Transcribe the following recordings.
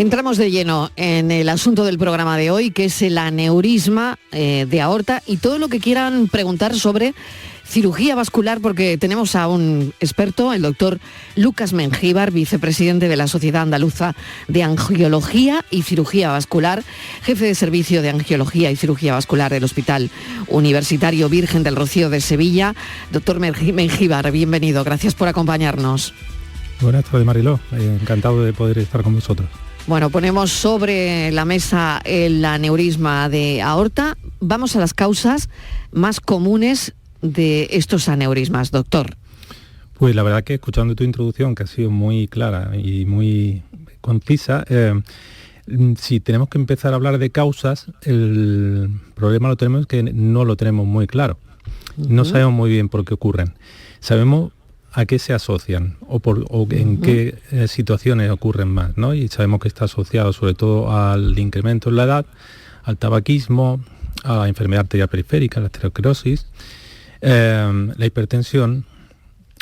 Entramos de lleno en el asunto del programa de hoy, que es el aneurisma de aorta y todo lo que quieran preguntar sobre cirugía vascular, porque tenemos a un experto, el doctor Lucas Mengíbar, vicepresidente de la Sociedad Andaluza de Angiología y Cirugía Vascular, jefe de servicio de Angiología y Cirugía Vascular del Hospital Universitario Virgen del Rocío de Sevilla. Doctor Mengíbar, bienvenido, gracias por acompañarnos. Buenas tardes, Mariló, encantado de poder estar con vosotros. Bueno, ponemos sobre la mesa el aneurisma de aorta. Vamos a las causas más comunes de estos aneurismas, doctor. Pues la verdad que escuchando tu introducción, que ha sido muy clara y muy concisa, si tenemos que empezar a hablar de causas, el problema lo tenemos que no lo tenemos muy claro. No sabemos muy bien por qué ocurren. Sabemos a qué se asocian o en qué situaciones ocurren más, ¿no? Y sabemos que está asociado sobre todo al incremento en la edad, al tabaquismo, a la enfermedad arterial periférica, la arteriosclerosis, la hipertensión,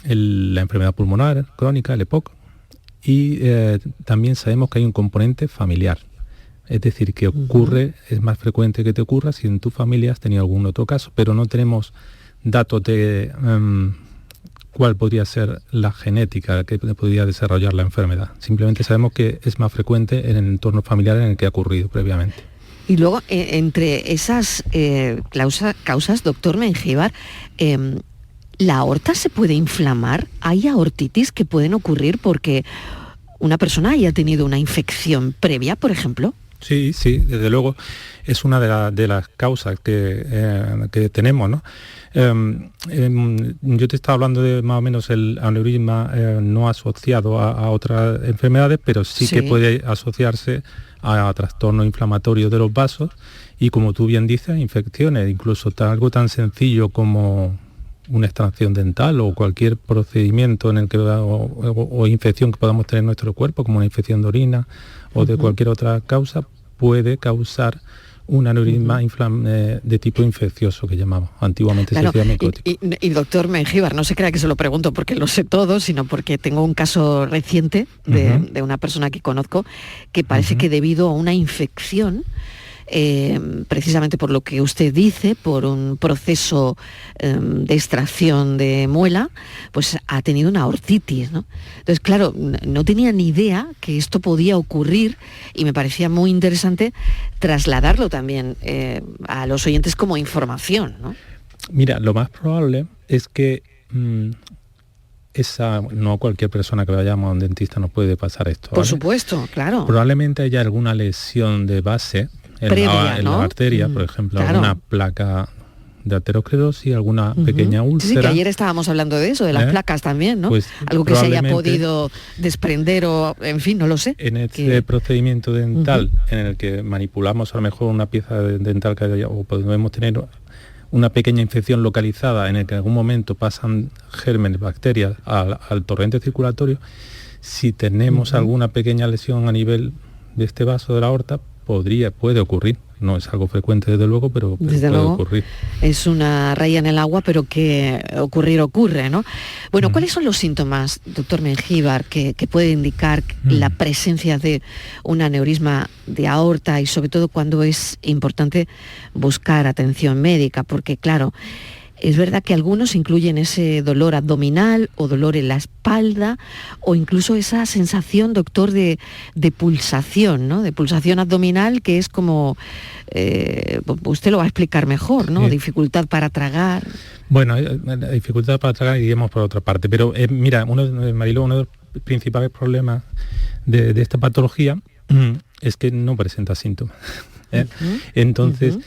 la enfermedad pulmonar crónica, el EPOC, y también sabemos que hay un componente familiar. Es decir, que ocurre, es más frecuente que te ocurra si en tu familia has tenido algún otro caso, pero no tenemos datos de cuál podría ser la genética que podría desarrollar la enfermedad. Simplemente sabemos que es más frecuente en el entorno familiar en el que ha ocurrido previamente. Y luego, entre esas causas, doctor Mengíbar, ¿la aorta se puede inflamar? ¿Hay aortitis que pueden ocurrir porque una persona haya tenido una infección previa, por ejemplo? Sí, desde luego es una de las causas que tenemos, ¿no? Yo te estaba hablando de más o menos el aneurisma no asociado a otras enfermedades, pero sí que puede asociarse a trastornos inflamatorios de los vasos y, como tú bien dices, infecciones, incluso algo tan sencillo como una extracción dental o cualquier procedimiento en el que o infección que podamos tener en nuestro cuerpo, como una infección de orina o de cualquier otra causa, puede causar un aneurisma de tipo infeccioso, que llamamos. Antiguamente se decía micótico. Y doctor Mengíbar, no se crea que se lo pregunto porque lo sé todo, sino porque tengo un caso reciente de una persona que conozco que parece que debido a una infección, precisamente por lo que usted dice, por un proceso de extracción de muela, pues ha tenido una aortitis, ¿no? Entonces, claro, no tenía ni idea que esto podía ocurrir y me parecía muy interesante trasladarlo también a los oyentes como información, ¿no? Mira, lo más probable es que no cualquier persona que vayamos a un dentista nos puede pasar esto, ¿vale? Por supuesto, claro. Probablemente haya alguna lesión de base en la arteria, por ejemplo, alguna placa de aterosclerosis, alguna pequeña úlcera. Sí, que ayer estábamos hablando de eso, de las placas también, ¿no? Pues algo que se haya podido desprender o, en fin, no lo sé. En este procedimiento dental, en el que manipulamos a lo mejor una pieza dental o podemos tener una pequeña infección localizada en el que en algún momento pasan gérmenes, bacterias al torrente circulatorio, si tenemos alguna pequeña lesión a nivel de este vaso de la aorta, puede ocurrir. No es algo frecuente desde luego, pero puede ocurrir. Es una raya en el agua, pero que ocurre, ¿no? Bueno, ¿cuáles son los síntomas, doctor Mengíbar, que puede indicar la presencia de un aneurisma de aorta y sobre todo cuando es importante buscar atención médica? Porque claro, es verdad que algunos incluyen ese dolor abdominal o dolor en la espalda o incluso esa sensación, doctor, de pulsación, ¿no? De pulsación abdominal, que es como, usted lo va a explicar mejor, ¿no? Sí. Dificultad para tragar. Bueno, la dificultad para tragar iríamos por otra parte, pero mira, Mariló, uno de los principales problemas de esta patología es que no presenta síntomas. Entonces,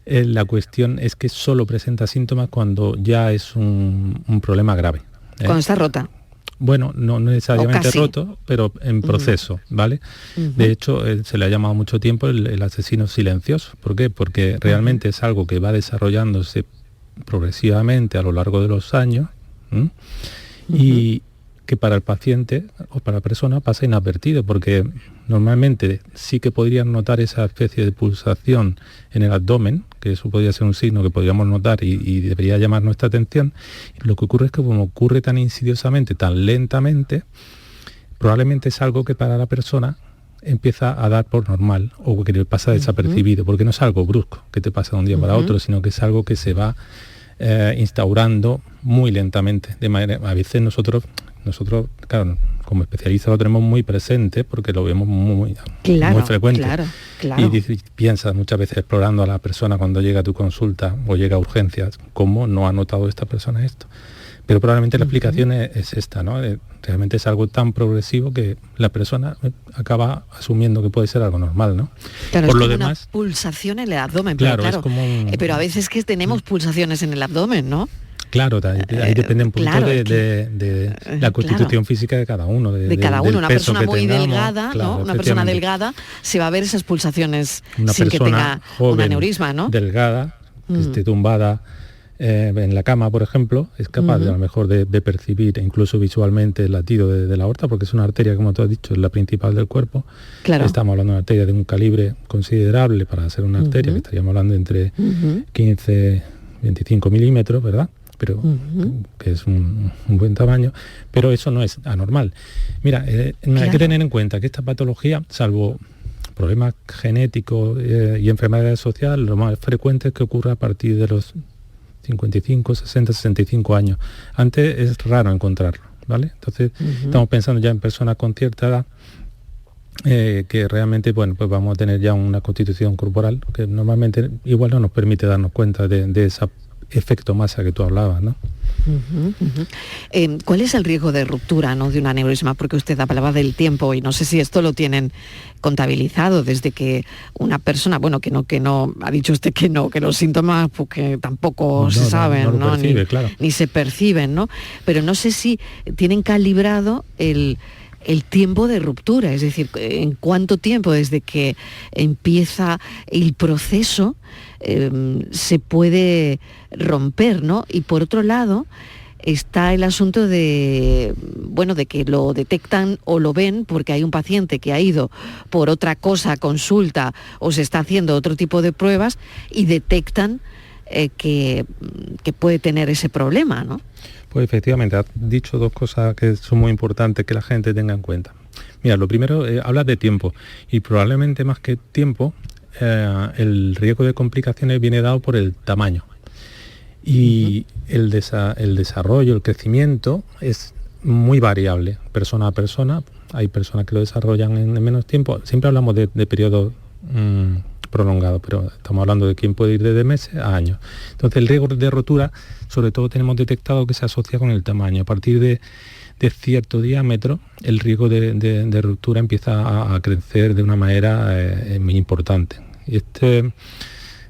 la cuestión es que solo presenta síntomas cuando ya es un problema grave. Cuando está rota. Bueno, no necesariamente roto, pero en proceso, ¿vale? De hecho, se le ha llamado mucho tiempo el asesino silencioso. ¿Por qué? Porque realmente es algo que va desarrollándose progresivamente a lo largo de los años y que para el paciente o para la persona pasa inadvertido, porque normalmente sí que podrían notar esa especie de pulsación en el abdomen, que eso podría ser un signo que podríamos notar y debería llamar nuestra atención. Lo que ocurre es que como ocurre tan insidiosamente, tan lentamente, probablemente es algo que para la persona empieza a dar por normal o que le pasa desapercibido, porque no es algo brusco que te pasa de un día para otro, sino que es algo que se va instaurando muy lentamente. De manera, a veces nosotros, claro, como especialistas lo tenemos muy presente porque lo vemos muy frecuente. Claro. Y piensas muchas veces explorando a la persona cuando llega a tu consulta o llega a urgencias, ¿cómo no ha notado esta persona esto? Pero probablemente la explicación es esta, ¿no? Realmente es algo tan progresivo que la persona acaba asumiendo que puede ser algo normal, ¿no? Claro, por es lo como demás, una pulsación en el abdomen, claro, pero es como pero a veces que tenemos pulsaciones en el abdomen, ¿no? Claro, ahí depende un poquito de la constitución física de cada uno. De cada uno. Una persona muy tengamos, delgada, claro, ¿no? Una persona delgada se va a ver esas pulsaciones una sin que tenga joven, un aneurisma, ¿no? Delgada, que esté tumbada en la cama, por ejemplo, es capaz de, a lo mejor de percibir incluso visualmente el latido de la aorta, porque es una arteria, como tú has dicho, es la principal del cuerpo. Claro. Estamos hablando de una arteria de un calibre considerable para ser una arteria, que estaríamos hablando entre 15, 25 milímetros, ¿verdad? Pero que es un buen tamaño, pero eso no es anormal. Mira, hay que tener en cuenta que esta patología, salvo problemas genéticos y enfermedades sociales, lo más frecuente es que ocurra a partir de los 55, 60, 65 años. Antes es raro encontrarlo, ¿vale? Entonces estamos pensando ya en personas con cierta edad que realmente, bueno, pues vamos a tener ya una constitución corporal que normalmente igual no nos permite darnos cuenta de ese efecto masa que tú hablabas, ¿no? ¿Cuál es el riesgo de ruptura, ¿no?, de un aneurisma? Porque usted hablaba del tiempo y no sé si esto lo tienen contabilizado desde que una persona, bueno, que no, ha dicho usted que no, que los síntomas porque tampoco se saben, ¿no? Claro. Ni se perciben, ¿no? Pero no sé si tienen calibrado el tiempo de ruptura, es decir, en cuánto tiempo desde que empieza el proceso se puede romper, ¿no? Y por otro lado está el asunto de que lo detectan o lo ven porque hay un paciente que ha ido por otra cosa a consulta o se está haciendo otro tipo de pruebas y detectan que puede tener ese problema, ¿no? Pues efectivamente, has dicho dos cosas que son muy importantes que la gente tenga en cuenta. Mira, lo primero, hablas de tiempo y probablemente más que tiempo, el riesgo de complicaciones viene dado por el tamaño. Y el desarrollo, el crecimiento es muy variable, persona a persona. Hay personas que lo desarrollan en menos tiempo. Siempre hablamos de periodos prolongados, pero estamos hablando de quién puede ir desde meses a años. Entonces el riesgo de rotura, sobre todo tenemos detectado que se asocia con el tamaño. A partir de cierto diámetro, el riesgo de ruptura empieza a crecer de una manera muy importante. Y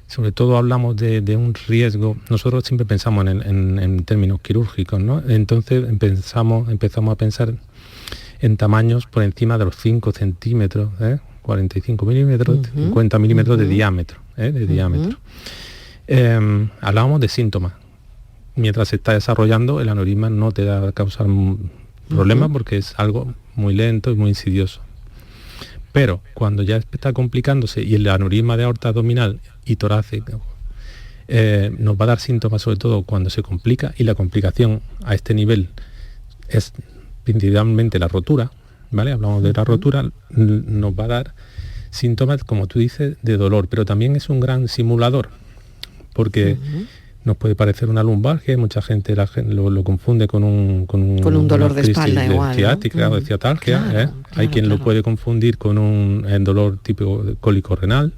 sobre todo hablamos de un riesgo, nosotros siempre pensamos en términos quirúrgicos, ¿no? Entonces empezamos a pensar en tamaños por encima de los 5 centímetros, 45 milímetros, 50 milímetros de diámetro. Hablábamos de síntomas. Mientras se está desarrollando, el aneurisma no te va a causar problemas porque es algo muy lento y muy insidioso. Pero cuando ya está complicándose y el aneurisma de aorta abdominal y torácica nos va a dar síntomas, sobre todo cuando se complica, y la complicación a este nivel es principalmente la rotura, ¿vale? Hablamos de la rotura, nos va a dar síntomas, como tú dices, de dolor, pero también es un gran simulador, porque nos puede parecer una lumbalgia, mucha gente lo confunde con un dolor de espalda igual, ciática, ¿no? O de ciatalgia. Claro, Hay quien lo puede confundir con un dolor típico cólico renal,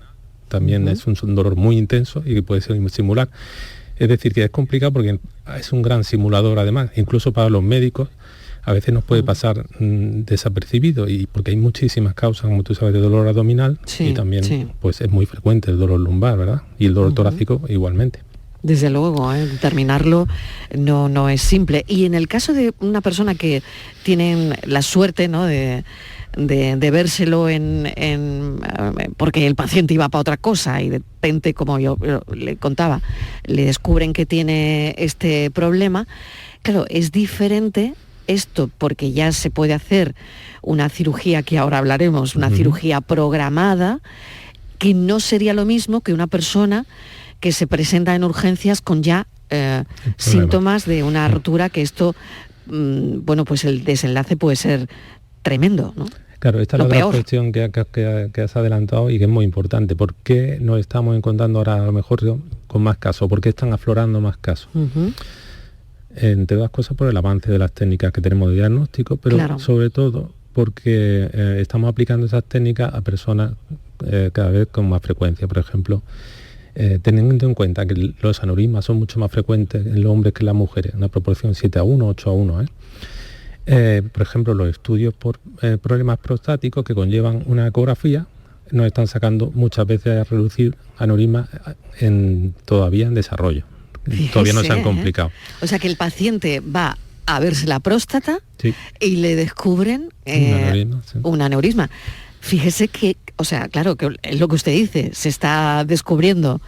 también es un dolor muy intenso y que puede ser simular. Es decir, que es complicado porque es un gran simulador además, incluso para los médicos a veces nos puede pasar desapercibido, y porque hay muchísimas causas, como tú sabes, de dolor abdominal, y también pues es muy frecuente el dolor lumbar, ¿verdad? Y el dolor torácico igualmente. Desde luego, determinarlo no es simple. Y en el caso de una persona que tiene la suerte, ¿no?, de vérselo porque el paciente iba para otra cosa y de repente, como yo le contaba, le descubren que tiene este problema, claro, es diferente esto porque ya se puede hacer una cirugía, que ahora hablaremos, una cirugía programada, que no sería lo mismo que una persona que se presenta en urgencias con ya síntomas de una rotura, que esto, pues el desenlace puede ser tremendo, ¿no? Claro, esta es la otra cuestión que has adelantado y que es muy importante. ¿Por qué nos estamos encontrando ahora a lo mejor con más casos? ¿Por qué están aflorando más casos? Entre otras cosas por el avance de las técnicas que tenemos de diagnóstico, pero sobre todo porque estamos aplicando esas técnicas a personas cada vez con más frecuencia. Por ejemplo, teniendo en cuenta que los aneurismas son mucho más frecuentes en los hombres que en las mujeres, una proporción 7:1, 8:1. Por ejemplo, los estudios por problemas prostáticos que conllevan una ecografía nos están sacando muchas veces a reducir aneurismas todavía en desarrollo. Fíjese, todavía no se han complicado. O sea que el paciente va a verse la próstata y le descubren un aneurisma. Fíjese que, o sea, claro, que es lo que usted dice, se está descubriendo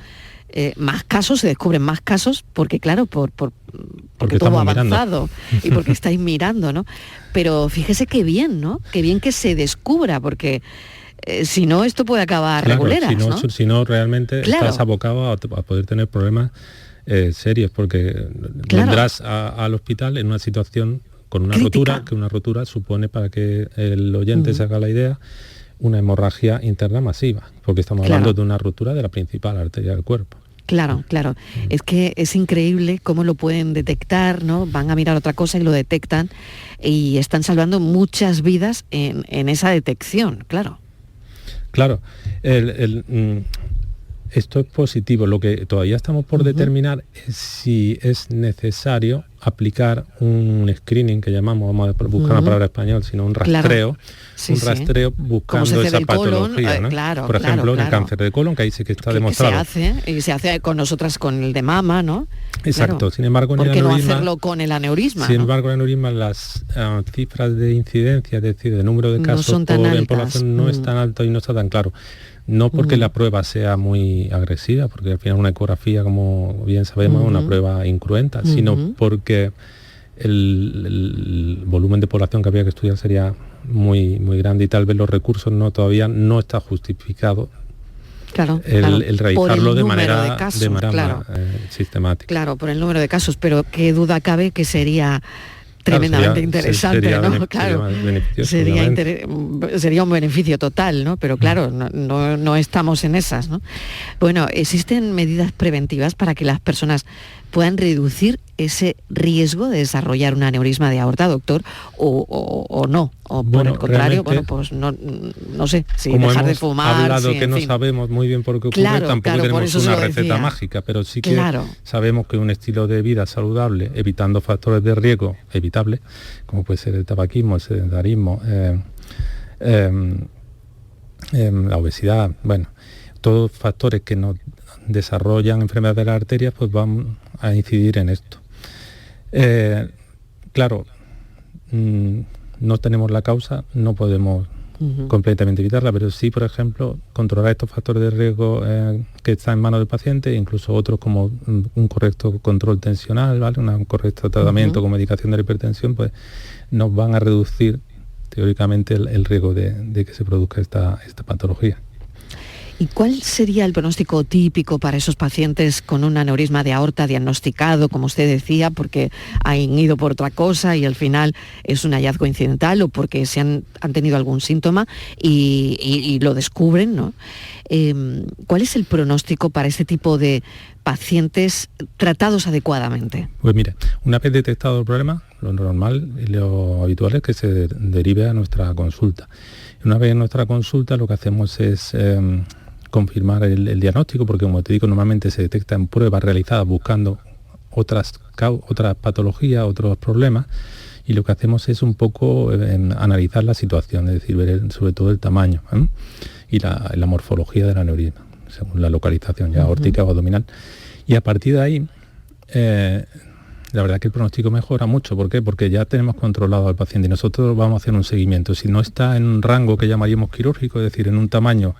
más casos, se descubren más casos, porque claro, porque todo ha avanzado y porque estáis mirando, ¿no? Pero fíjese qué bien, ¿no? Qué bien que se descubra, porque si no, esto puede acabar reguleras, ¿no? Si no, realmente estás abocado a poder tener problemas serios, porque vendrás al hospital en una situación con una rotura, que una rotura supone, para que el oyente se haga la idea, una hemorragia interna masiva, porque estamos hablando de una rotura de la principal arteria del cuerpo. Claro. Es que es increíble cómo lo pueden detectar, ¿no? Van a mirar otra cosa y lo detectan y están salvando muchas vidas en esa detección, claro. Claro. Esto es positivo. Lo que todavía estamos por determinar es si es necesario aplicar un screening, que llamamos, vamos a buscar una palabra español, sino un rastreo, rastreo buscando esa patología, ¿no? Por ejemplo, en el cáncer de colon, que ahí sí que está demostrado. Se hace con nosotras con el de mama, ¿no? Exacto. Claro. Sin embargo, ¿por qué no hacerlo con el aneurisma? Sin embargo, el aneurisma, las cifras de incidencia, es decir, de número de casos por población, no es tan alto y no está tan claro. No porque la prueba sea muy agresiva, porque al final una ecografía, como bien sabemos, es una prueba incruenta, sino porque el volumen de población que habría que estudiar sería muy grande y tal vez los recursos todavía no está justificado el realizarlo de manera sistemática. Claro, por el número de casos, pero qué duda cabe que sería tremendamente interesante, ¿no? Claro, sería un beneficio total, ¿no? Pero claro, no estamos en esas, ¿no? Bueno, ¿existen medidas preventivas para que las personas puedan reducir ese riesgo de desarrollar un aneurisma de aorta, doctor, o no? O por el contrario, pues no sé, si dejar de fumar... Como hemos hablado que no sabemos muy bien por qué ocurre, tampoco tenemos una receta mágica, pero sí que sabemos que un estilo de vida saludable, evitando factores de riesgo evitables, como puede ser el tabaquismo, el sedentarismo, la obesidad, todos factores que nos desarrollan enfermedades de las arterias, pues van a incidir en esto. No tenemos la causa, no podemos completamente evitarla, pero sí, por ejemplo, controlar estos factores de riesgo que están en manos del paciente, incluso otros como un correcto control tensional, ¿vale? Un correcto tratamiento con medicación de la hipertensión, pues nos van a reducir teóricamente el riesgo de que se produzca esta patología. ¿Y cuál sería el pronóstico típico para esos pacientes con un aneurisma de aorta diagnosticado, como usted decía, porque han ido por otra cosa y al final es un hallazgo incidental o porque han tenido algún síntoma y lo descubren, ¿no? ¿Cuál es el pronóstico para este tipo de pacientes tratados adecuadamente? Pues mire, una vez detectado el problema, lo normal y lo habitual es que se derive a nuestra consulta. Una vez en nuestra consulta lo que hacemos es confirmar el diagnóstico, porque como te digo, normalmente se detecta en pruebas realizadas buscando otras patologías, otros problemas, y lo que hacemos es un poco analizar la situación, es decir, ver sobre todo el tamaño y la morfología del aneurisma, según la localización ya aórtica o abdominal. Y a partir de ahí, la verdad que el pronóstico mejora mucho. ¿Por qué? Porque ya tenemos controlado al paciente y nosotros vamos a hacer un seguimiento. Si no está en un rango que llamaríamos quirúrgico, es decir, en un tamaño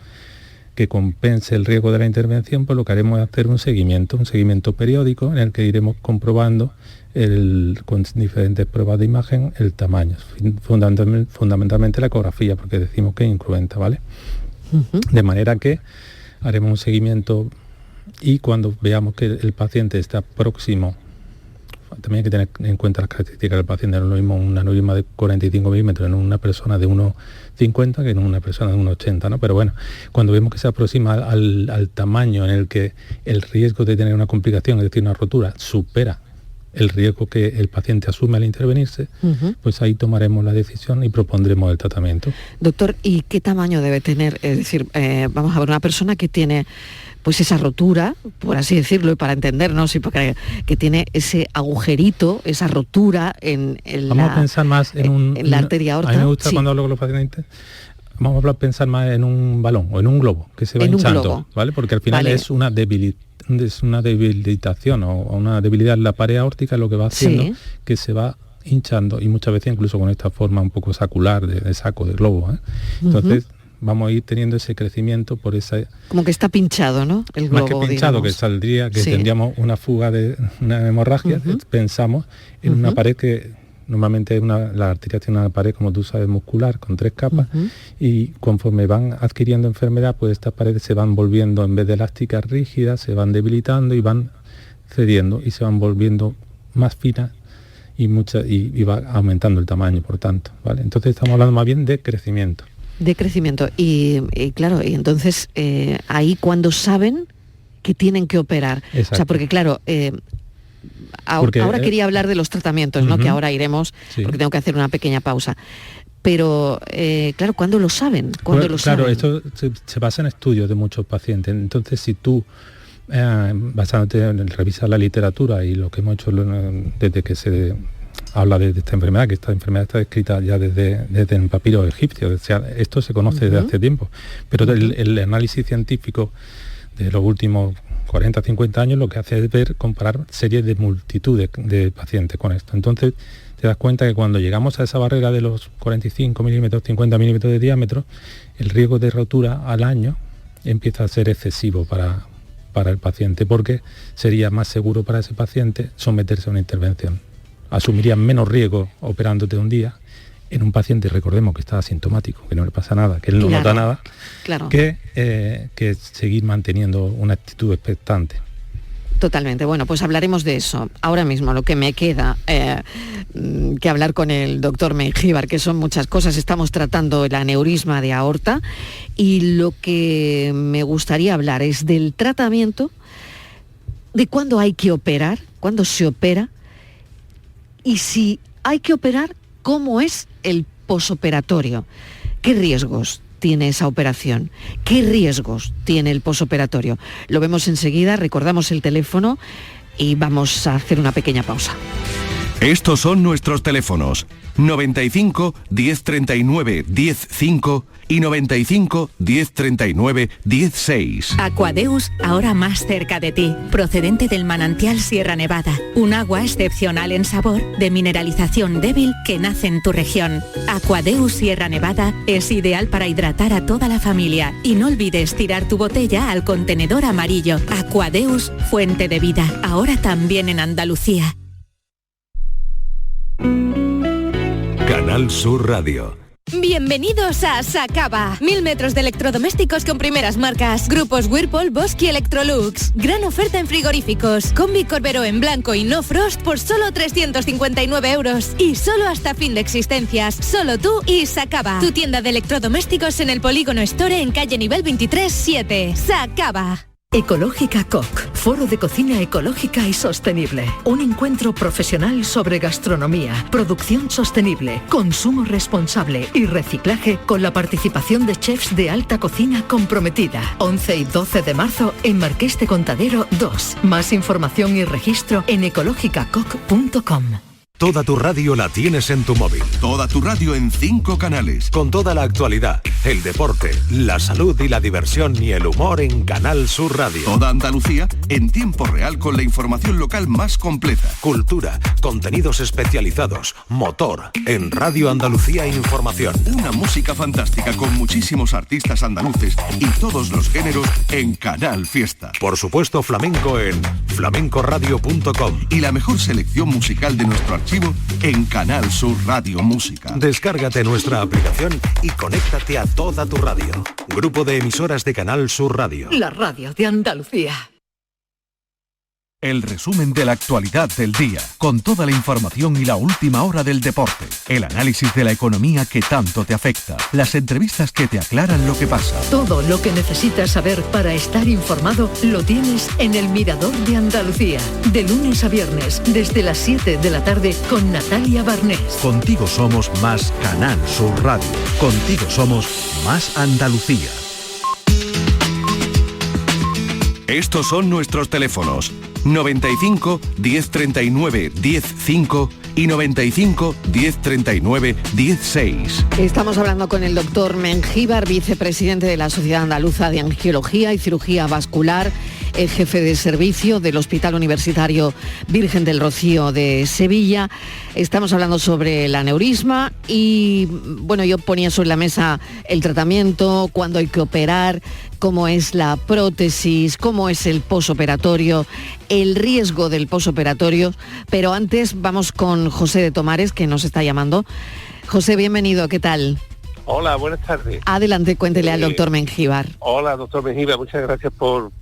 que compense el riesgo de la intervención, pues lo que haremos es hacer un seguimiento periódico en el que iremos comprobando con diferentes pruebas de imagen el tamaño, fundamentalmente la ecografía, porque decimos que es incruenta, ¿vale? De manera que haremos un seguimiento y cuando veamos que el paciente está próximo también hay que tener en cuenta las características del paciente. No es lo mismo un aneurisma de 45 milímetros en una persona de 1,50 que en una persona de 1,80, ¿no? Pero bueno, cuando vemos que se aproxima al tamaño en el que el riesgo de tener una complicación, es decir, una rotura, supera el riesgo que el paciente asume al intervenirse, pues ahí tomaremos la decisión y propondremos el tratamiento. Doctor, ¿y qué tamaño debe tener? Es decir, vamos a ver, una persona que tiene pues esa rotura, por así decirlo, y para entendernos, y porque que tiene ese agujerito, esa rotura vamos a pensar más en la arteria aorta. A mí me gusta cuando hablo con los pacientes, vamos a pensar más en un balón o en un globo que se va hinchando, ¿vale? Porque al final es una debilitación o una debilidad en la pared aórtica, lo que va haciendo que se va hinchando, y muchas veces incluso con esta forma un poco sacular de saco, de globo, ¿eh? Entonces vamos a ir teniendo ese crecimiento por esa... Como que está pinchado, ¿no? El globo, más que pinchado, digamos. Que saldría, que tendríamos una fuga de una hemorragia, pensamos en una pared que normalmente la arteria tiene una pared, como tú sabes, muscular, con 3 capas, y conforme van adquiriendo enfermedad, pues estas paredes se van volviendo, en vez de elásticas rígidas, se van debilitando y van cediendo y se van volviendo más finas y va aumentando el tamaño, por tanto, ¿vale? Entonces estamos hablando más bien de crecimiento. De crecimiento. Y claro, y entonces ahí cuando saben que tienen que operar. Exacto. O sea, porque claro, ahora quería hablar de los tratamientos, ¿no? Que ahora iremos, porque tengo que hacer una pequeña pausa. Pero, claro, ¿cuándo lo saben? Claro, esto se basa en estudios de muchos pacientes. Entonces, si tú, basándote en revisar la literatura y lo que hemos hecho desde que se habla de esta enfermedad, que esta enfermedad está descrita ya desde el papiro egipcio, o sea, esto se conoce desde hace tiempo, pero el análisis científico de los últimos 40, 50 años lo que hace es comparar series de multitud de pacientes con esto. Entonces te das cuenta que cuando llegamos a esa barrera de los 45 milímetros, 50 milímetros de diámetro, el riesgo de rotura al año empieza a ser excesivo para el paciente, porque sería más seguro para ese paciente someterse a una intervención. Asumiría menos riesgo operándote un día en un paciente, recordemos que está asintomático, que no le pasa nada, que él no nota nada, que seguir manteniendo una actitud expectante. Totalmente. Bueno, pues hablaremos de eso. Ahora mismo lo que me queda que hablar con el doctor Mengíbar, que son muchas cosas. Estamos tratando el aneurisma de aorta y lo que me gustaría hablar es del tratamiento, de cuándo hay que operar, cuándo se opera, y si hay que operar, ¿cómo es el posoperatorio? ¿Qué riesgos tiene esa operación? ¿Qué riesgos tiene el posoperatorio? Lo vemos enseguida, recordamos el teléfono y vamos a hacer una pequeña pausa. Estos son nuestros teléfonos: 95 1039 105 y 95 1039 16. Aquadeus, ahora más cerca de ti, procedente del manantial Sierra Nevada, un agua excepcional en sabor, de mineralización débil que nace en tu región. Aquadeus Sierra Nevada es ideal para hidratar a toda la familia, y no olvides tirar tu botella al contenedor amarillo. Aquadeus, fuente de vida, ahora también en Andalucía. Canal Sur Radio. Bienvenidos a Sacaba. 1000 metros de electrodomésticos con primeras marcas. Grupos Whirlpool, Bosch y Electrolux. Gran oferta en frigoríficos. Combi Corbero en blanco y no frost por solo 359 euros. Y solo hasta fin de existencias. Solo tú y Sacaba. Tu tienda de electrodomésticos en el Polígono Store en calle nivel 23-7. Sacaba. Ecológica Koch, foro de cocina ecológica y sostenible. Un encuentro profesional sobre gastronomía, producción sostenible, consumo responsable y reciclaje, con la participación de chefs de alta cocina comprometida. 11 y 12 de marzo en Marqués de Contadero 2. Más información y registro en ecologicacoch.com. Toda tu radio la tienes en tu móvil. Toda tu radio en 5 canales. Con toda la actualidad, el deporte, la salud y la diversión y el humor en Canal Sur Radio. Toda Andalucía en tiempo real con la información local más completa. Cultura, contenidos especializados, motor, en Radio Andalucía Información. Una música fantástica con muchísimos artistas andaluces y todos los géneros en Canal Fiesta. Por supuesto, flamenco en flamencoradio.com. Y la mejor selección musical de nuestro archivo en Canal Sur Radio Música. Descárgate nuestra aplicación y conéctate a toda tu radio. Grupo de emisoras de Canal Sur Radio. La radio de Andalucía. El resumen de la actualidad del día, con toda la información y la última hora del deporte. El análisis de la economía que tanto te afecta. Las entrevistas que te aclaran lo que pasa. Todo lo que necesitas saber para estar informado lo tienes en El Mirador de Andalucía. De lunes a viernes, desde las 7 de la tarde, con Natalia Barnés. Contigo somos más Canal Sur Radio. Contigo somos más Andalucía. Estos son nuestros teléfonos: 95 1039 105 y 95 1039 16. Estamos hablando con el doctor Mengíbar, vicepresidente de la Sociedad Andaluza de Angiología y Cirugía Vascular, jefe de servicio del Hospital Universitario Virgen del Rocío de Sevilla. Estamos hablando sobre el aneurisma y, bueno, yo ponía sobre la mesa el tratamiento, cuándo hay que operar, cómo es la prótesis, cómo es el posoperatorio, el riesgo del posoperatorio. Pero antes vamos con José de Tomares, que nos está llamando. José, bienvenido, ¿qué tal? Hola, buenas tardes. Adelante, cuéntele al doctor Mengíbar. Hola, doctor Mengíbar, muchas gracias por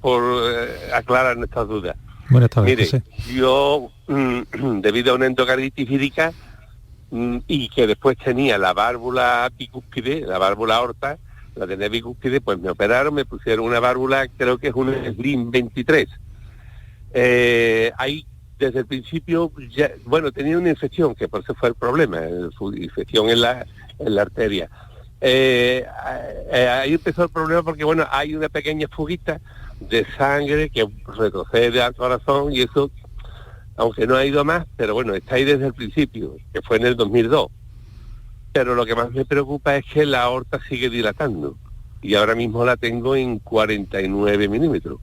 aclarar nuestras dudas. Buenas tardes, Mire, José. yo, debido a una endocarditis vírica y que después tenía la válvula bicúspide, la válvula aorta, la tenía bicúspide, pues me operaron, me pusieron una válvula, creo que es una Slim 23. Ahí, desde el principio, ya, bueno, tenía una infección, que por eso fue el problema, su infección en la arteria. Ahí empezó el problema porque, bueno, hay una pequeña fuguita de sangre que retrocede al corazón y eso, aunque no ha ido más, pero bueno, está ahí desde el principio, que fue en el 2002. Pero lo que más me preocupa es que la aorta sigue dilatando y ahora mismo la tengo en 49 milímetros.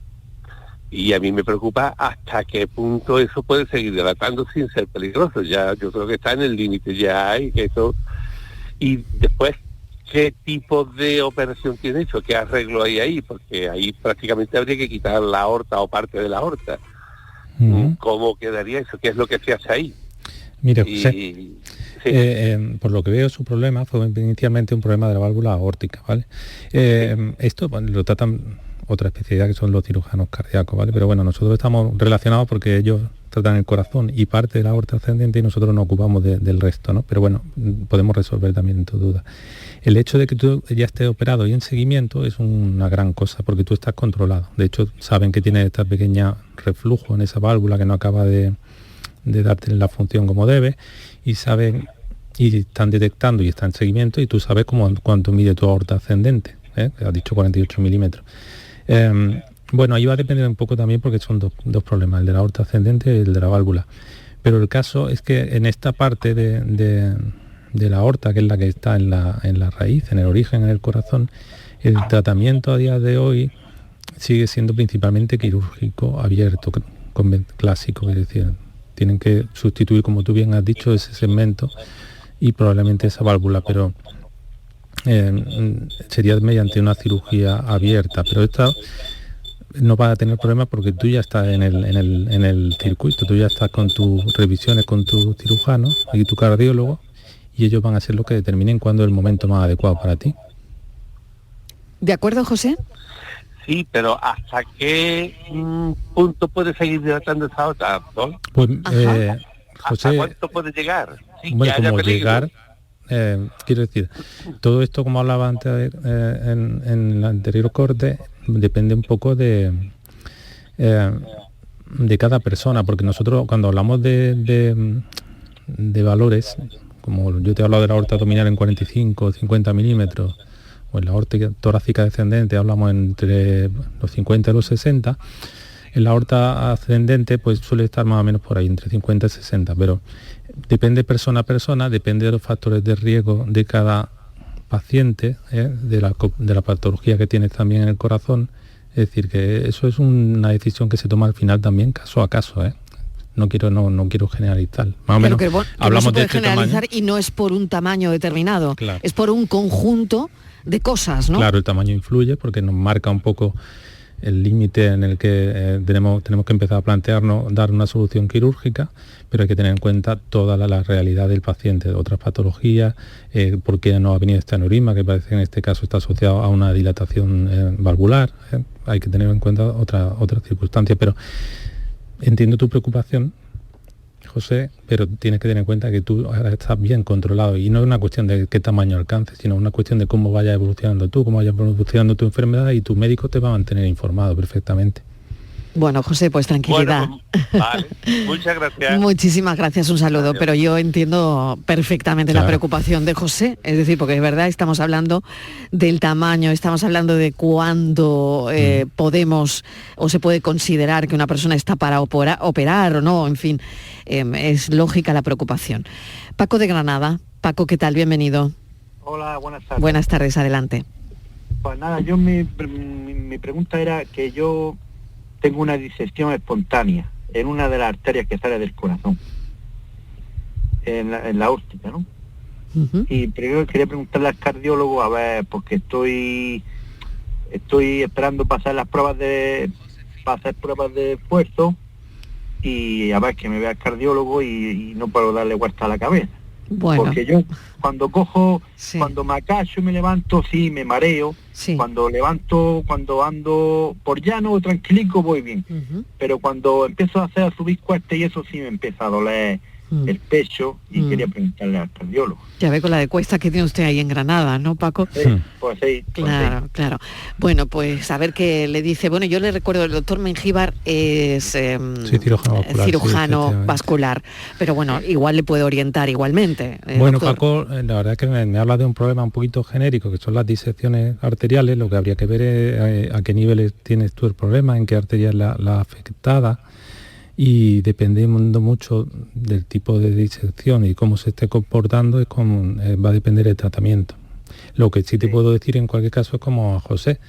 Y a mí me preocupa hasta qué punto eso puede seguir dilatando sin ser peligroso. Ya yo creo que está en el límite ya y que eso... Y después, ¿qué tipo de operación tiene hecho? ¿Qué arreglo hay ahí? Porque ahí prácticamente habría que quitar la aorta o parte de la aorta. ¿Cómo quedaría eso? ¿Qué es lo que se hace ahí? Mire, José, sí. Por lo que veo, su problema fue inicialmente un problema de la válvula aórtica, ¿vale? Esto lo tratan otra especialidad, que son los cirujanos cardíacos, ¿vale? Pero bueno, nosotros estamos relacionados porque ellos tratan el corazón y parte de la aorta ascendente y nosotros nos ocupamos del resto, ¿no? Pero bueno, podemos resolver también tu duda. El hecho de que tú ya estés operado y en seguimiento es una gran cosa porque tú estás controlado. De hecho, saben que tienes esta pequeña reflujo en esa válvula que no acaba de darte la función como debe y saben y están detectando y están en seguimiento y tú sabes cuánto mide tu aorta ascendente, has dicho 48 milímetros. Bueno, ahí va a depender un poco también porque son dos problemas, el de la aorta ascendente y el de la válvula. Pero el caso es que en esta parte de la aorta, que es la que está en la raíz, en el origen, en el corazón, el tratamiento a día de hoy sigue siendo principalmente quirúrgico abierto, clásico, es decir, tienen que sustituir, como tú bien has dicho, ese segmento y probablemente esa válvula, pero sería mediante una cirugía abierta, pero esta no va a tener problemas porque tú ya estás en el circuito, tú ya estás con tus revisiones con tu cirujano y tu cardiólogo y ellos van a ser los que determinen cuándo es el momento más adecuado para ti. ¿De acuerdo, José? Sí, pero ¿hasta qué punto puede seguir dilatando esa aorta, ¿no? Pues, José, ¿hasta cuánto puede llegar? Sí, bueno, como llegar, quiero decir, todo esto, como hablaba antes en el anterior corte, depende un poco de cada persona, porque nosotros cuando hablamos de valores, como yo te he hablado de la aorta abdominal en 45 o 50 milímetros, o en la aorta torácica descendente hablamos entre los 50 y los 60, en la aorta ascendente pues suele estar más o menos por ahí, entre 50 y 60, pero depende persona a persona, depende de los factores de riesgo de cada paciente, de la patología que tienes también en el corazón. Es decir, que eso es una decisión que se toma al final también caso a caso, No quiero generalizar. Más o menos que hablamos no se puede de este generalizar tamaño. Y no es por un tamaño determinado, claro. Es por un conjunto de cosas, ¿no? Claro, el tamaño influye porque nos marca un poco el límite en el que tenemos que empezar a plantearnos dar una solución quirúrgica, pero hay que tener en cuenta toda la realidad del paciente, de otras patologías, por qué no ha venido este aneurisma, que parece que en este caso está asociado a una dilatación valvular. Hay que tener en cuenta otras circunstancias, pero entiendo tu preocupación, José, pero tienes que tener en cuenta que tú ahora estás bien controlado y no es una cuestión de qué tamaño alcances, sino una cuestión de cómo vaya evolucionando tú, cómo vaya evolucionando tu enfermedad, y tu médico te va a mantener informado perfectamente. Bueno, José, pues tranquilidad. Bueno, vale, muchas gracias. Muchísimas gracias, un saludo. Adiós. Pero yo entiendo perfectamente la preocupación de José, es decir, porque es verdad, estamos hablando del tamaño, estamos hablando de cuándo podemos o se puede considerar que una persona está para operar o no, en fin, es lógica la preocupación. Paco de Granada. Paco, ¿qué tal? Bienvenido. Hola, buenas tardes. Buenas tardes, adelante. Pues nada, yo mi pregunta era que yo tengo una disección espontánea en una de las arterias que sale del corazón, en la aórtica, ¿no? Uh-huh. Y primero quería preguntarle al cardiólogo, a ver, porque estoy esperando pasar las pruebas de esfuerzo, y a ver que me vea el cardiólogo y no puedo darle vuelta a la cabeza. Bueno. Porque yo cuando cojo, sí. Cuando me agacho y me levanto, sí, me mareo. Sí. Cuando ando por llano tranquilico voy bien. Uh-huh. Pero cuando empiezo a subir cuestas y eso sí me empieza a doler el pecho, y quería preguntarle al cardiólogo. Ya ve con la de cuesta que tiene usted ahí en Granada, ¿no, Paco? Sí, pues sí. Claro, claro. Bueno, pues a ver qué le dice. Bueno, yo le recuerdo, el doctor Mengíbar es cirujano vascular, pero bueno, igual le puede orientar igualmente. Bueno, doctor. Paco, la verdad es que me habla de un problema un poquito genérico, que son las disecciones arteriales. Lo que habría que ver es a qué niveles tienes tú el problema, en qué arteria es la afectada, y dependiendo mucho del tipo de disección y cómo se esté comportando, va a depender del tratamiento. Lo que sí te puedo decir en cualquier caso es como a José,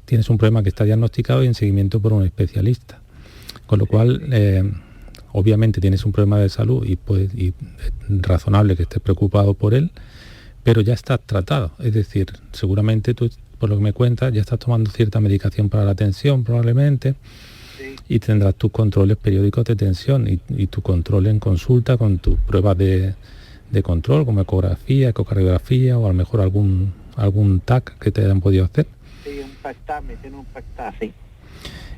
tienes un problema que está diagnosticado y en seguimiento por un especialista, con lo cual obviamente tienes un problema de salud y es razonable que estés preocupado por él, pero ya estás tratado, es decir, seguramente tú, por lo que me cuentas, ya estás tomando cierta medicación para la tensión probablemente, y tendrás tus controles periódicos de tensión y tu control en consulta con tus pruebas de control, como ecografía, ecocardiografía, o a lo mejor algún TAC que te hayan podido hacer. Sí, un PACTA, me tiene un PACTA, sí.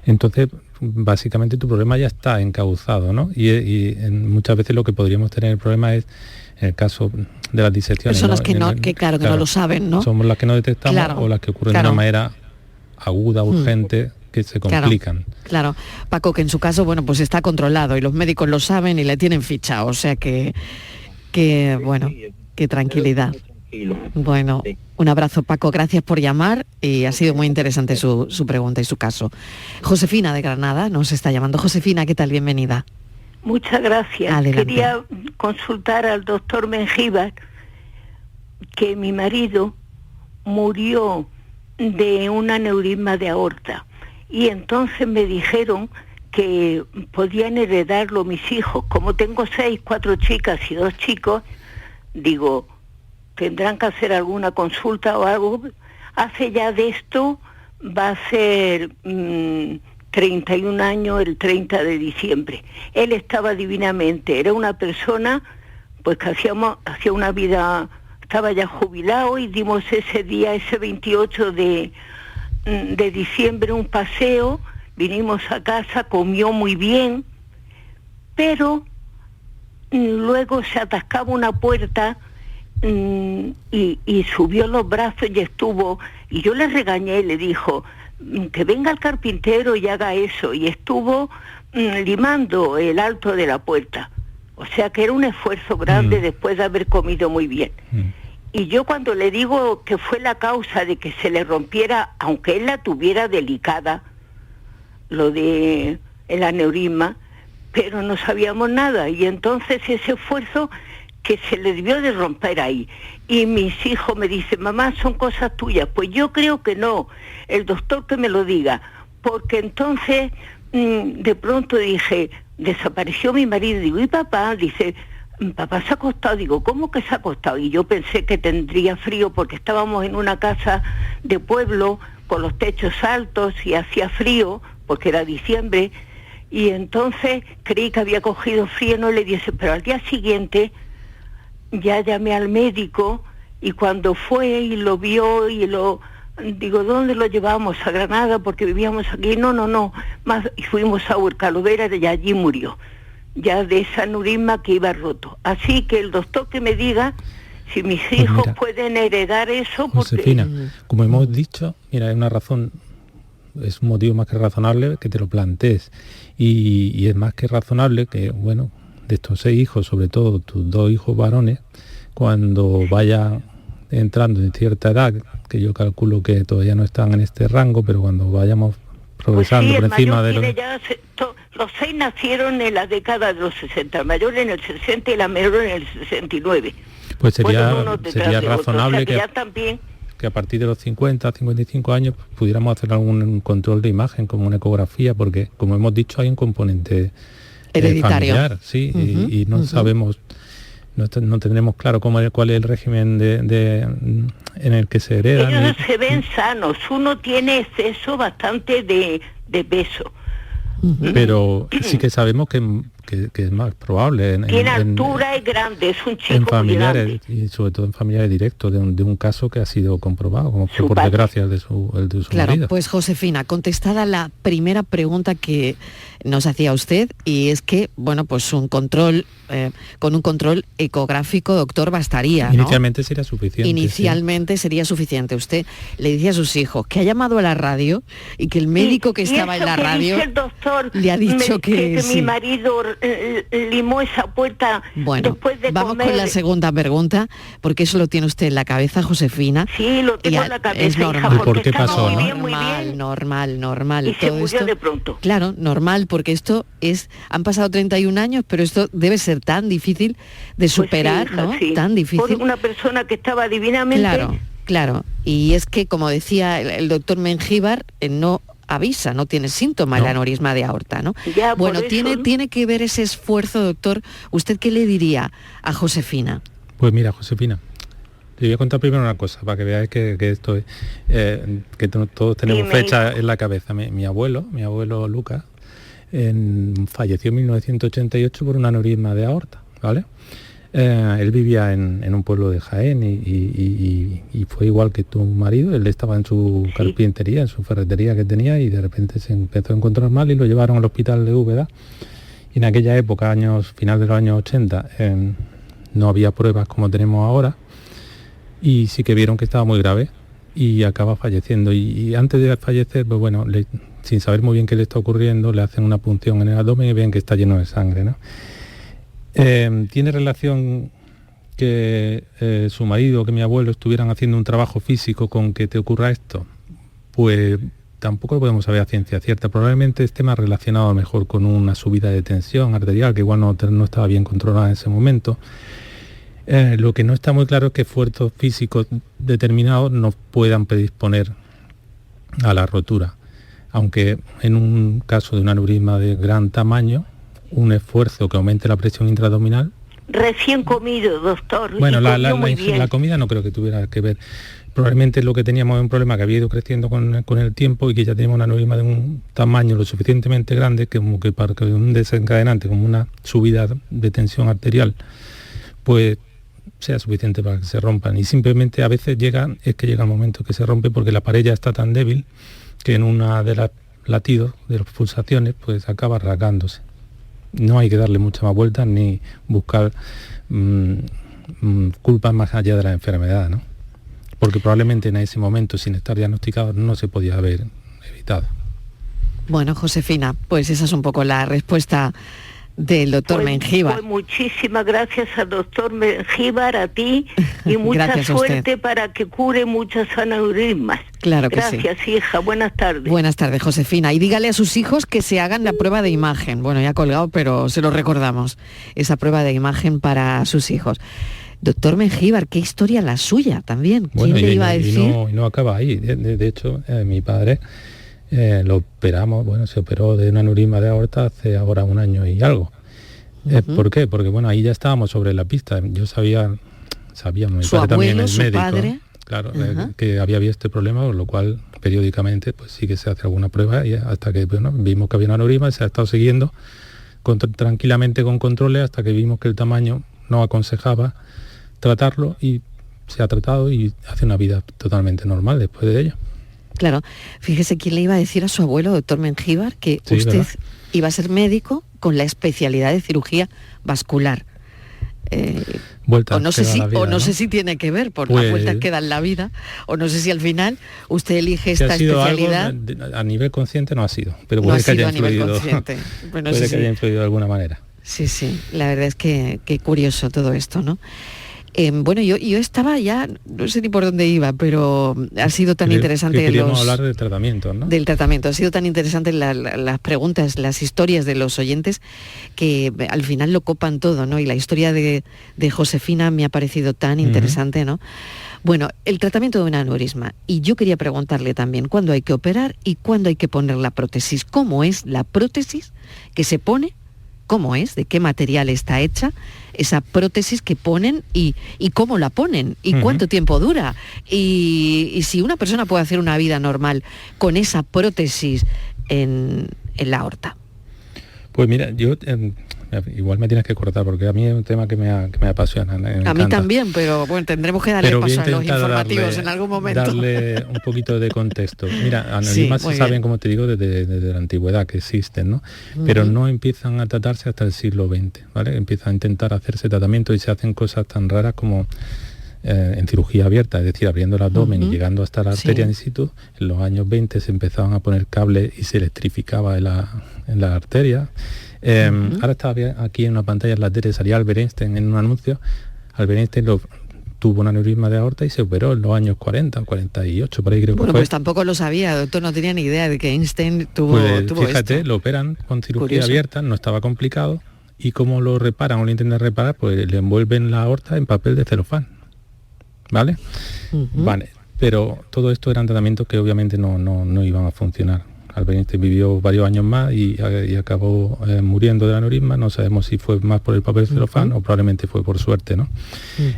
Entonces, básicamente tu problema ya está encauzado, ¿no? Y muchas veces lo que podríamos tener el problema es, en el caso de las disecciones... Personas que no lo saben, ¿no? Somos las que no detectamos, o las que ocurren de una manera aguda, urgente, que se complican. Claro, Paco, que en su caso, bueno, pues está controlado y los médicos lo saben y le tienen fichado, o sea que bueno, qué tranquilidad. Bueno, un abrazo, Paco, gracias por llamar, y ha sido muy interesante su pregunta y su caso. Josefina de Granada nos está llamando. Josefina, ¿qué tal? Bienvenida. Muchas gracias. Adelante. Quería consultar al doctor Mengíbar, que mi marido murió de un aneurisma de aorta, y entonces me dijeron que podían heredarlo mis hijos. Como tengo 4 chicas y 2 chicos, digo, tendrán que hacer alguna consulta o algo. Hace ya de esto, va a ser 31 años el 30 de diciembre. Él estaba divinamente, era una persona pues que hacía una vida, estaba ya jubilado, y dimos ese día, ese 28 de diciembre, un paseo, vinimos a casa, comió muy bien, pero luego se atascaba una puerta y subió los brazos y estuvo, y yo le regañé, le dijo que venga el carpintero y haga eso, y estuvo limando el alto de la puerta, o sea que era un esfuerzo grande después de haber comido muy bien. Y yo cuando le digo que fue la causa de que se le rompiera, aunque él la tuviera delicada, lo de el aneurisma, pero no sabíamos nada, y entonces ese esfuerzo que se le debió de romper ahí. Y mis hijos me dicen, mamá, son cosas tuyas. Pues yo creo que no, el doctor que me lo diga, porque entonces de pronto dije, desapareció mi marido, digo, ¿y papá? Dice, papá se ha acostado. Digo, ¿cómo que se ha acostado? Y yo pensé que tendría frío porque estábamos en una casa de pueblo con los techos altos y hacía frío porque era diciembre, y entonces creí que había cogido frío, no le dije, pero al día siguiente ya llamé al médico, y cuando fue y lo vio y lo Digo, ¿dónde lo llevábamos? A Granada, porque vivíamos aquí. No, más, y fuimos a Huercalovera y allí murió, ya de esa aneurisma que iba roto. Así que el doctor que me diga si mis hijos pueden heredar eso, porque... Josefina, como hemos dicho, mira, hay una razón, es un motivo más que razonable que te lo plantees, y es más que razonable que, bueno, de estos 6 hijos, sobre todo tus 2 hijos varones, cuando vaya entrando en cierta edad, que yo calculo que todavía no están en este rango, pero cuando vayamos progresando por encima de los 6 nacieron en la década de los 60, el mayor en el 60 y la menor en el 69. Pues sería razonable, o sea, que ya también... que a partir de los 50, 55 años pudiéramos hacer algún control de imagen, como una ecografía, porque, como hemos dicho, hay un componente hereditario, familiar, sí, y no sabemos, no tendremos claro cuál es el régimen en el que se hereda. Ellos se ven sanos, uno tiene exceso bastante de peso. Pero sí que sabemos que es más probable. Tiene altura, es grande, es un chico en familiares, muy grande. y sobre todo en familiares directos de un caso que ha sido comprobado, como fue, por desgracia, el de su marido. Pues Josefina, contestada la primera pregunta que nos hacía usted, y es que, bueno, pues un control, con un control ecográfico, doctor, bastaría, ¿no? Inicialmente sería suficiente. Inicialmente sería suficiente. Usted le decía a sus hijos que ha llamado a la radio y que el médico que estaba en la radio el doctor, le ha dicho que mi marido limó esa puerta. Bueno, después de vamos comer. con la segunda pregunta, porque eso lo tiene usted en la cabeza, Josefina. Sí, lo tengo en la cabeza. Es normal. Hija, ¿Por qué pasó? Muy bien. Normal. Y se murió de pronto. Claro, normal, porque esto han pasado 31 años, pero esto debe ser tan difícil de superar, pues sí, hija, ¿no? Sí. Tan difícil. Por una persona que estaba divinamente... Claro. Y es que, como decía el doctor Mengíbar, no avisa, no tiene síntomas el aneurisma de aorta, ¿no? Ya, bueno, eso, tiene que ver ese esfuerzo, doctor. ¿Usted qué le diría a Josefina? Pues mira, Josefina, te voy a contar primero una cosa, para que veáis que esto es, que todos tenemos fecha en la cabeza. Mi abuelo Lucas, falleció en 1988 por un aneurisma de aorta, ¿vale? Él vivía en un pueblo de Jaén y fue igual que tu marido. Él estaba en su carpintería, en su ferretería que tenía, y de repente se empezó a encontrar mal y lo llevaron al hospital de Úbeda. Y en aquella época, final de los años 80, no había pruebas como tenemos ahora, y sí que vieron que estaba muy grave y acaba falleciendo. Y antes de fallecer, pues bueno, sin saber muy bien qué le está ocurriendo, le hacen una punción en el abdomen y ven que está lleno de sangre, ¿no? ¿Tiene relación que su marido, que mi abuelo estuvieran haciendo un trabajo físico con que te ocurra esto? Pues tampoco lo podemos saber a ciencia cierta. Probablemente esté más relacionado mejor con una subida de tensión arterial, que igual no estaba bien controlada en ese momento. Lo que no está muy claro es que esfuerzos físicos determinados nos puedan predisponer a la rotura. Aunque en un caso de un aneurisma de gran tamaño, un esfuerzo que aumente la presión intraabdominal... Recién comido, doctor. Bueno, la comida no creo que tuviera que ver. Probablemente lo que teníamos es un problema que había ido creciendo con el tiempo, y que ya teníamos un aneurisma de un tamaño lo suficientemente grande como que para que un desencadenante, como una subida de tensión arterial, pues sea suficiente para que se rompan. Y simplemente a veces llega el momento que se rompe porque la pared ya está tan débil que en una de las latidos, de las pulsaciones, pues acaba rasgándose. No hay que darle mucha más vueltas ni buscar culpas más allá de la enfermedad, ¿no? Porque probablemente en ese momento, sin estar diagnosticado, no se podía haber evitado. Bueno, Josefina, pues esa es un poco la respuesta del doctor Mengíbar. Pues muchísimas gracias al doctor Mengíbar, a ti, y mucha suerte para que cure muchas aneurismas. Claro que gracias, sí. Hija, buenas tardes. Buenas tardes, Josefina. Y dígale a sus hijos que se hagan la prueba de imagen. Bueno, ya ha colgado, pero se lo recordamos. Esa prueba de imagen para sus hijos. Doctor Mengíbar, qué historia la suya también. ¿Quién le iba a decir? Y no acaba ahí. De hecho, mi padre lo operamos, se operó de un aneurisma de aorta hace ahora 1 año y algo. ¿Por qué? Porque bueno, ahí ya estábamos sobre la pista. Yo sabíamos, mi su padre abuelo, también es su médico, padre. Claro, que había habido este problema, por lo cual periódicamente pues sí que se hace alguna prueba, y hasta que vimos que había un aneurisma, y se ha estado siguiendo tranquilamente con controles hasta que vimos que el tamaño no aconsejaba tratarlo, y se ha tratado y hace una vida totalmente normal después de ello. Claro, fíjese quién le iba a decir a su abuelo, doctor Mengíbar, que Sí, usted ¿verdad? iba a ser médico con la especialidad de cirugía vascular. Vueltas O no sé que da si, la vida, o no ¿no? sé si tiene que ver por Pues- las vueltas que da en la vida, o no sé si al final usted elige Si esta ha sido especialidad. algo, a nivel consciente no ha sido, pero No puede ha que sido haya a nivel influido, consciente. Bueno, puede sí, que sí. haya influido de alguna manera. Sí, sí, la verdad es que curioso todo esto, ¿no? Bueno, yo estaba ya, no sé ni por dónde iba, pero ha sido tan interesante Que queríamos hablar del tratamiento, ¿no? del tratamiento. Ha sido tan interesante las preguntas, las historias de los oyentes, que al final lo copan todo, ¿no? Y la historia de Josefina me ha parecido tan interesante, ¿no? Bueno, el tratamiento de un aneurisma. Y yo quería preguntarle también cuándo hay que operar y cuándo hay que poner la prótesis. ¿Cómo es la prótesis que se pone? ¿Cómo es? ¿De qué material está hecha esa prótesis que ponen y cómo la ponen? ¿Y cuánto tiempo dura? Y si una persona puede hacer una vida normal con esa prótesis en la aorta. Pues mira, yo igual me tienes que cortar porque a mí es un tema que me apasiona. Me A mí encanta. también, pero bueno, tendremos que darle Pero voy a paso a los intentar informativos en algún momento. darle un poquito de contexto. Mira, aneurismas Sí, muy se saben, bien. como te digo, desde la antigüedad que existen, ¿no? Ujú. Pero no empiezan a tratarse hasta el siglo XX, ¿vale? Empiezan a intentar hacerse tratamientos y se hacen cosas tan raras como en cirugía abierta, es decir, abriendo el abdomen y llegando hasta la arteria in situ. En los años 20 se empezaban a poner cables y se electrificaba en la arteria. Ahora estaba aquí en una pantalla en la tele, salía Albert Einstein en un anuncio. Albert Einstein tuvo un aneurisma de aorta y se operó en los años 40 o 48, por ahí creo que Bueno, fue. pues tampoco lo sabía, doctor, no tenía ni idea de que Einstein tuvo Pues fíjate, esto. lo operan con cirugía Curioso. abierta, no estaba complicado, y cómo lo reparan o lo intentan reparar, pues le envuelven la aorta en papel de celofán, ¿vale? Vale, pero todo esto eran tratamientos que obviamente no iban a funcionar. Albert Einstein vivió varios años más y acabó muriendo de aneurisma. No sabemos si fue más por el papel de celofán o probablemente fue por suerte, ¿no?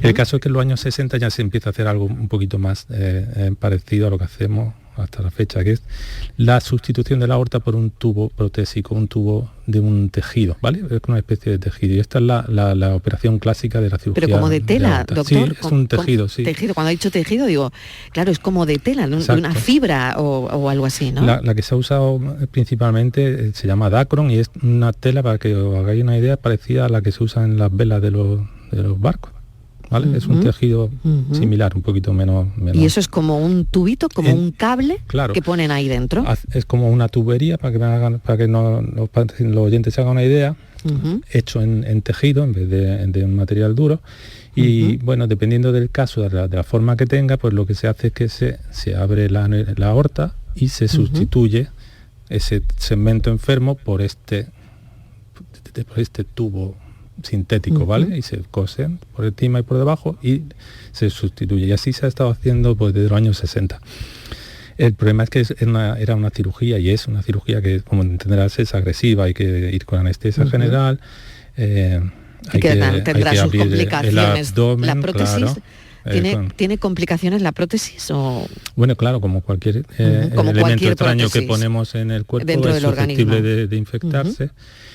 El caso es que en los años 60 ya se empieza a hacer algo un poquito más parecido a lo que hacemos hasta la fecha, que es la sustitución de la aorta por un tubo protésico, un tubo de un tejido, ¿vale? Es una especie de tejido. Y esta es la operación clásica de la cirugía. Pero como de tela, aorta. doctor. Sí, es un tejido, sí. Tejido. Cuando ha dicho tejido, digo, claro, es como de tela, de una Exacto. fibra o algo así, ¿no? La que se ha usado principalmente se llama Dacron y es una tela, para que os hagáis una idea, parecida a la que se usa en las velas de los barcos, ¿vale? Es un tejido similar, un poquito menos. Y eso es como un tubito, como un cable claro. que ponen ahí dentro. Es como una tubería, para que los oyentes se hagan una idea, hecho en tejido en vez de un material duro. Y bueno, dependiendo del caso, de la forma que tenga, pues lo que se hace es que se abre la aorta y se sustituye ese segmento enfermo por este tubo sintético, ¿vale? Y se cosen por encima y por debajo y se sustituye. Y así se ha estado haciendo pues desde los años 60. El problema es que era una cirugía, y es una cirugía que, como entenderás, es agresiva, hay que ir con anestesia general, hay que tendrá sus abrir complicaciones. el abdomen, ¿La prótesis claro. tiene complicaciones la prótesis o...? Bueno, claro, como cualquier como elemento cualquier extraño prótesis que ponemos en el cuerpo dentro es del susceptible organismo. de infectarse.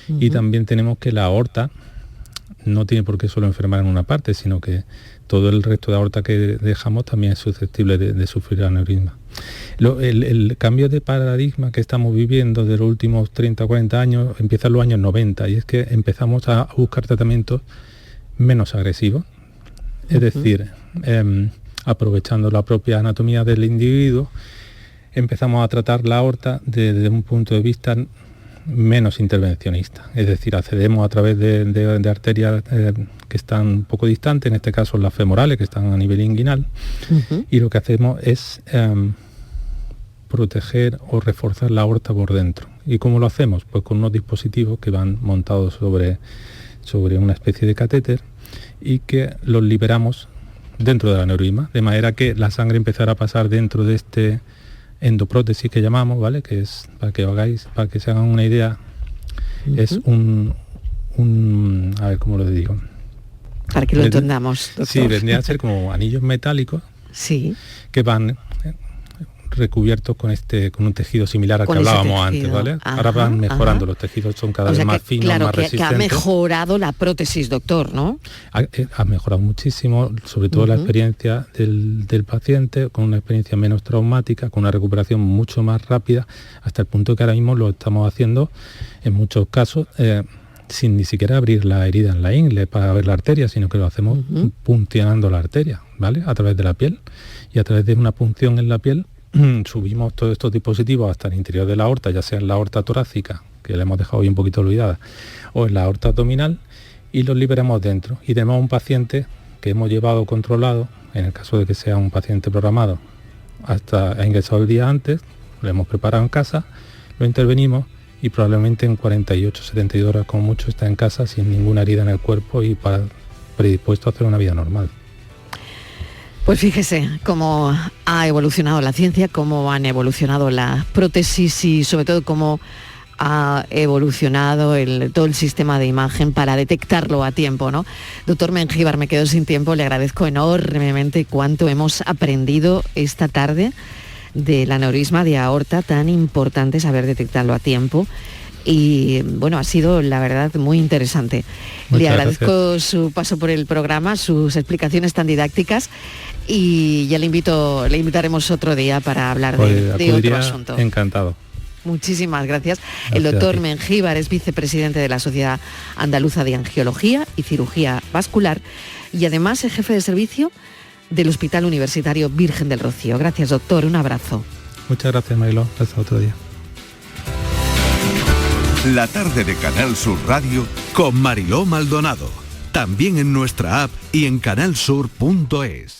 Y también tenemos que la aorta no tiene por qué solo enfermar en una parte, sino que todo el resto de aorta que dejamos también es susceptible de sufrir aneurisma. El cambio de paradigma que estamos viviendo de los últimos 30 o 40 años empieza en los años 90, y es que empezamos a buscar tratamientos menos agresivos, es decir, aprovechando la propia anatomía del individuo, empezamos a tratar la aorta desde un punto de vista menos intervencionista, es decir, accedemos a través de arterias que están un poco distantes, en este caso las femorales, que están a nivel inguinal, y lo que hacemos es proteger o reforzar la aorta por dentro. ¿Y cómo lo hacemos? Pues con unos dispositivos que van montados sobre una especie de catéter y que los liberamos dentro del aneurisma, de manera que la sangre empezará a pasar dentro de este endoprótesis que llamamos, ¿vale? Que es, para que se hagan una idea, es un a ver cómo lo digo. Para que lo entendamos, doctor. Sí, vendría a ser como anillos metálicos sí. que van recubiertos con un tejido similar al que hablábamos antes, ¿vale? Ahora van mejorando, los tejidos son cada vez más finos, más resistentes. Que ha mejorado la prótesis, doctor, ¿no? Ha mejorado muchísimo, sobre todo la experiencia del paciente, con una experiencia menos traumática, con una recuperación mucho más rápida, hasta el punto que ahora mismo lo estamos haciendo en muchos casos sin ni siquiera abrir la herida en la ingle para ver la arteria, sino que lo hacemos puncionando la arteria, ¿vale? A través de la piel, y a través de una punción en la piel subimos todos estos dispositivos hasta el interior de la aorta, ya sea en la aorta torácica, que la hemos dejado hoy un poquito olvidada, o en la aorta abdominal, y los liberamos dentro. Y tenemos un paciente que hemos llevado controlado, en el caso de que sea un paciente programado, hasta ha ingresado el día antes, lo hemos preparado en casa, lo intervenimos y probablemente en 48, 72 horas como mucho está en casa sin ninguna herida en el cuerpo y predispuesto a hacer una vida normal. Pues fíjese cómo ha evolucionado la ciencia, cómo han evolucionado las prótesis y sobre todo cómo ha evolucionado todo el sistema de imagen para detectarlo a tiempo, ¿no? Doctor Mengíbar, me quedo sin tiempo, le agradezco enormemente cuánto hemos aprendido esta tarde del aneurisma de aorta, tan importante saber detectarlo a tiempo. Y bueno, ha sido la verdad muy interesante. Le agradezco su paso por el programa, sus explicaciones tan didácticas, y ya le invitaremos otro día para hablar de otro asunto. Encantado. Muchísimas gracias. El doctor Mengíbar es vicepresidente de la Sociedad Andaluza de Angiología y Cirugía Vascular y además es jefe de servicio del Hospital Universitario Virgen del Rocío. Gracias, doctor. Un abrazo. Muchas gracias, Mariló. Hasta otro día. La tarde de Canal Sur Radio con Mariló Maldonado. También en nuestra app y en canalsur.es.